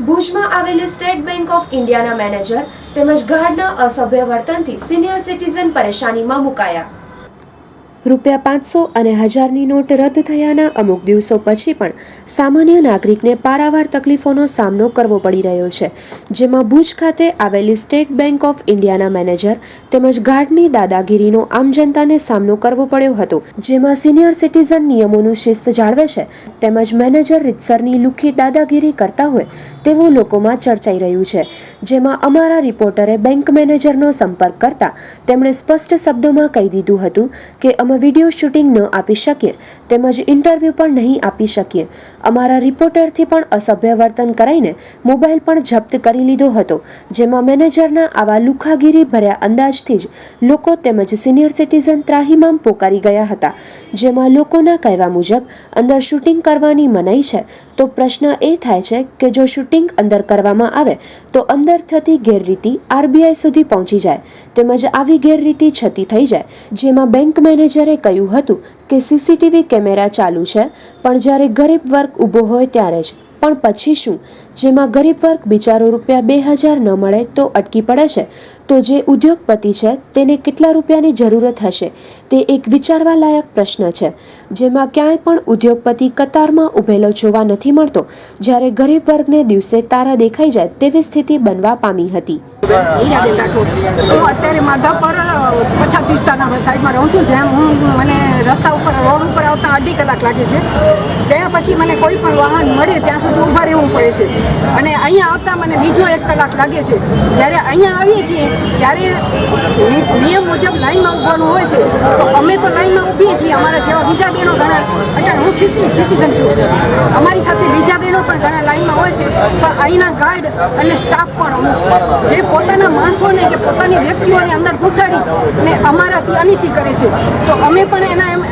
ભુજમાં આવેલી state bank of ઇન્ડિયાના મેનેજર તેમજ ગાર્ડના અસભ્ય વર્તનથી સિનિયર સિટીઝન પરેશાનીમાં મુકાયા। ₹500 અને 1000ની નોટ રદ થયાના અમુક દિવસો પછી પણ સામાન્ય નાગરિકને પારાવાર તકલીફોનો સામનો કરવો પડી રહ્યો છે, જેમાં ભુજ ખાતે આવેલી સ્ટેટ બેંક ઓફ ઇન્ડિયાના મેનેજર તેમજ ગાર્ડની દાદાગીરીનો આમ જનતાને સામનો કરવો પડ્યો હતો, જેમાં સિનિયર સિટીઝન નિયમોનું શિસ્ત જાળવે છે તેમજ મેનેજર રીતસરની લુખ્ખી દાદાગીરી કરતા હોય તેવું લોકોમાં ચર્ચાઈ રહ્યું છે। જેમાં અમારા રિપોર્ટરે બેંક મેનેજરનો સંપર્ક કરતા તેમણે સ્પષ્ટ શબ્દોમાં કહી દીધું હતું કે અમે વિડીયો શૂટિંગ ન આપી શકીએ તેમજ ઇન્ટરવ્યૂ પણ નહીં આપી શકીએ। અમારા રિપોર્ટરથી પણ અસભ્ય વર્તન કરાઈને મોબાઈલ પણ જપ્ત કરી લીધો હતો, જેમાં મેનેજરના આવા લુખાગીરી ભર્યા અંદાજથી જ લોકો તેમજ સિનિયર સિટીઝન ત્રાહિમામ પોકારી ગયા હતા। જેમાં લોકોના કહેવા મુજબ અંદર શૂટિંગ કરવાની મનાઈ છે, તો પ્રશ્ન એ થાય છે કે જો શૂટિંગ અંદર કરવામાં આવે તો અંદર થતી ગેરરીતિ RBI સુધી પહોંચી જાય તેમજ આવી ગેરરીતિ છતી થઈ જાય। જેમાં બેંક મેનેજરે કહ્યું હતું કે CCTV કેમેરા ચાલુ છે, પણ જ્યારે ગરીબ વર્ગ ઊભો હોય ત્યારે જ, પણ પછી શું? જેમાં ગરીબ વર્ગ બિચારો ₹2000 ન મળે તો અટકી પડે છે, તો જે ઉદ્યોગપતિ છે તેને કેટલા રૂપિયાની જરૂરત હશે તે એક વિચારવા લાયક પ્રશ્ન છે। જેમાં ક્યાંય પણ ઉદ્યોગપતિ કતારમાં ઊભેલો જોવા નથી મળતો, જ્યારે ગરીબ વર્ગને દિવસે તારા દેખાઈ જાય તેવી સ્થિતિ બનવા પામી હતી। હું અત્યારે માધાપર પછાત વિસ્તારના સાઈડમાં રહું છું, જ્યાં મને રસ્તા ઉપર રોડ ઉપર આવતા અઢી કલાક લાગે છે। ત્યાં પછી મને કોઈ પણ વાહન મળે ત્યાં સુધી ઊભા રહેવું પડે છે, અને અહીંયા આવતા મને બીજો 1 કલાક લાગે છે। જ્યારે અહીંયા આવીએ છીએ ત્યારે નિયમ મુજબ લાઈનમાં ઊભવાનું હોય છે, તો અમે તો લાઈનમાં ઊભીએ છીએ। અમારા જેવા બીજા બહેનો ઘણા, અત્યારે હું સિટીઝન છું, અમારી સાથે બીજા બહેનો પણ ઘણા લાઈનમાં હોય છે, પણ અહીંના ગાઈડ અને સ્ટાફ પણ અમુક જે પોતાના માણસોને કે પોતાની વ્યક્તિઓને અંદર ઘુસાડી ને અમારાથી અનિતિ કરે છે, તો અમે પણ એના એમ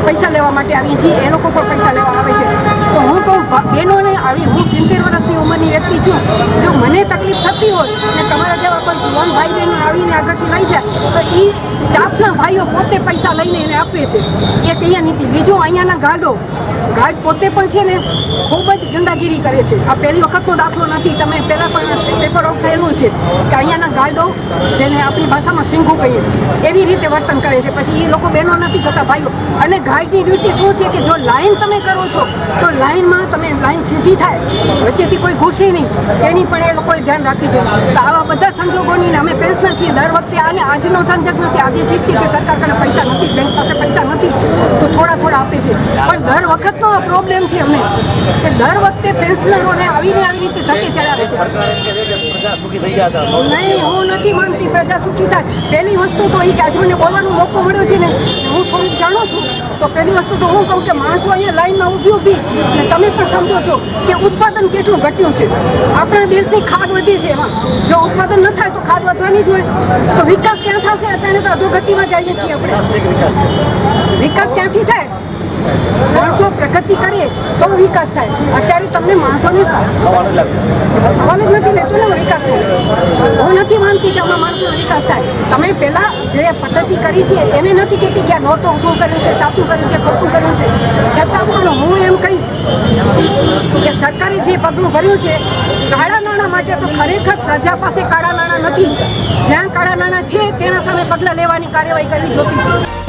પૈસા લેવા માટે આવીએ છીએ, એ લોકો પણ પૈસા લેવા આવે છે। તો હું કહું બહેનોને આવી, હું 70 વર્ષની ઉંમરની વ્યક્તિ છું, જો મને તકલીફ થતી હોય ને તમારા જેવા કોઈ જુવાન ભાઈ બહેનો આવીને આગળથી લઈ જાય તો એ સ્ટાફના ભાઈઓ પોતે પૈસા લઈને એને આપે છે, એ કયા નીતિ। બીજું અહીંયાના ગાર્ડ પોતે પણ છે ને ખૂબ જ ગંદાગીરી કરે છે। આ પહેલી વખતનો દાખલો નથી, તમે પહેલાં પણ પેપર આઉટ થયેલું છે કે અહીંયાના ગાર્ડો, જેને આપણી ભાષામાં સિંગુ કહીએ, એવી રીતે વર્તન કરે છે। પછી એ લોકો બહેનો નથી થતા ભાઈઓ, અને ગાર્ડની ડ્યુટી શું છે કે જો લાઈન તમે કરો છો તો લાઈનમાં તમે લાઈન સીધી થાય, વચ્ચેથી કોઈ ઘૂસે નહીં, તેની પણ એ લોકોએ ધ્યાન રાખવી જોઈએ। તો આવા બધા સંજોગોની અમે પેન્શનર છીએ દર વખતે, આને આજનો સંજોગ નથી, આજે ઠીક છે કે સરકાર પાસે પૈસા નથી, બેંક પાસે પૈસા નથી તો થોડા આપે છે, પણ દર વખતનો આ પ્રોબ્લેમ છે અમને કે દર વખતે પેન્શનરોને આવી રીતે ધક્કે ચડાવે છે। નહીં, હું નથી માનતી પ્રજા સુખી થાય। પહેલી વસ્તુ તો એ કે આજે મને બોલવાનો મોકો મળ્યો છે ને, હું થોડુંક જાણું છું, તો પહેલી વસ્તુ તો હું કહું કે માણસો અહીંયા લાઈનમાં ઊભી ને તમે પણ સમજો છો કે ઉત્પાદન કેટલું ઘટ્યું છે। આપણા દેશની ખાદ વધી છે, એમાં જો ઉત્પાદન ન થાય તો ખાદ વધવાની જ હોય, તો વિકાસ ક્યાં થશે? અત્યારે તો અધોગતિમાં જઈએ છીએ આપણે। વિકાસ ક્યાંથી થાય? માણસો પ્રગતિ કરીએ તો વિકાસ થાય। અત્યારે તમને માણસોને સવાલ જ નથી લેતો ને વિકાસ થાય। હું નથી માનતી કે આમાં માણસોનો વિકાસ થાય। તમે પહેલાં જે પદ્ધતિ કરી છે એમ નથી કહેતી કે આ નોટો શું કર્યું છે, સાચું કર્યું છે, ખોટું કર્યું છે, છતાં પણ હું એમ કહીશ કે સરકારે જે પગલું ભર્યું છે કાળા નાણાં માટે, તો ખરેખર પ્રજા પાસે કાળા નાણાં નથી, જ્યાં કાળા નાણાં છે તેના સામે પગલાં લેવાની કાર્યવાહી કરવી જોઈતી।